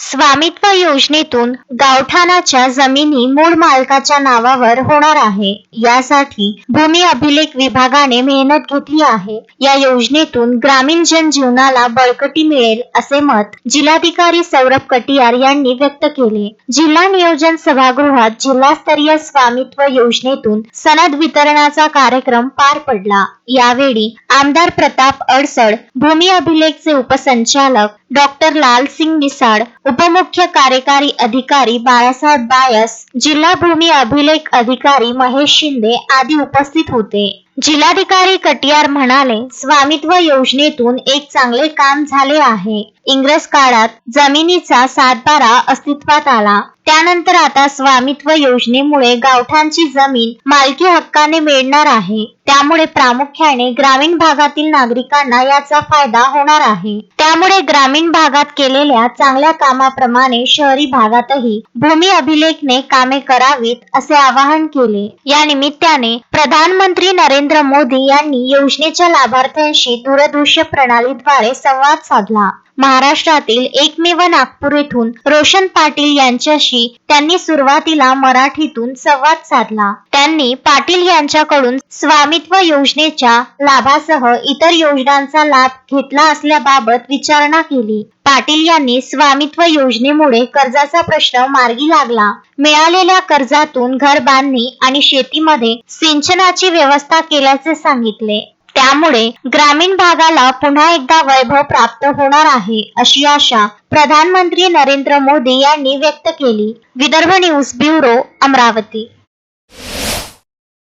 स्वामित्व योजनेतून गावठाणाच्या जमिनी मूळ मालकाच्या नावावर होणार आहे. यासाठी भूमी अभिलेख विभागाने मेहनत घेतली आहे. या योजनेतून ग्रामीण जनजीवनाला बळकटी मिळेल असे मत जिल्हाधिकारी सौरभ कटियार यांनी व्यक्त केले. जिल्हा नियोजन सभागृहात जिल्हास्तरीय स्वामित्व योजनेतून सनद वितरणाचा कार्यक्रम पार पडला. यावेळी आमदार प्रताप अडसड, भूमी अभिलेखचे उपसंचालक डॉक्टर लालसिंग निसाड, उपमुख्य कार्यकारी अधिकारी बाळासाहेब बायस, जिल्हा भूमी अभिलेख अधिकारी महेश शिंदे आदी उपस्थित होते. जिल्हाधिकारी कटियार म्हणाले, स्वामित्व योजनेतून एक चांगले काम झाले आहे. इंग्रज काळात जमिनीचा सातबारा अस्तित्वात आला. त्यानंतर आता स्वामित्व योजनेमुळे गावठाणची जमीन मालकी हक्काने मिळणार आहे. त्यामुळे प्रामुख्याने ग्रामीण भागातील नागरिकांना याचा फायदा होणार आहे. त्यामुळे ग्रामीण भागात केलेल्या चांगल्या कामाप्रमाणे शहरी भागातही भूमी अभिलेखने कामे करावीत असे आवाहन केले. या निमित्ताने प्रधानमंत्री नरेंद्र मोदी यांनी योजनेच्या लाभार्थ्यांशी दूरदृश्य प्रणालीद्वारे संवाद साधला. महाराष्ट्रातील एकमेव नागपूर येथून रोशन पाटील यांच्याशी त्यांनी सुरुवातीला मराठीतून संवाद साधला. त्यांनी पाटील यांच्याकडून स्वामित्व योजनेच्या लाभासह इतर योजनांचा लाभ घेतला असल्याबाबत विचारणा केली. पाटील यांनी स्वामित्व योजनेमुळे कर्जाचा प्रश्न मार्गी लागला. मिळालेल्या कर्जातून घर बांधणी आणि शेतीमध्ये सिंचनाची व्यवस्था केल्याचे सांगितले. त्यामुळे ग्रामीण भागाला पुन्हा एकदा वैभव प्राप्त होणार आहे अशी आशा प्रधानमंत्री नरेंद्र मोदी यांनी व्यक्त केली. Vidarbha news bureau, Amravati.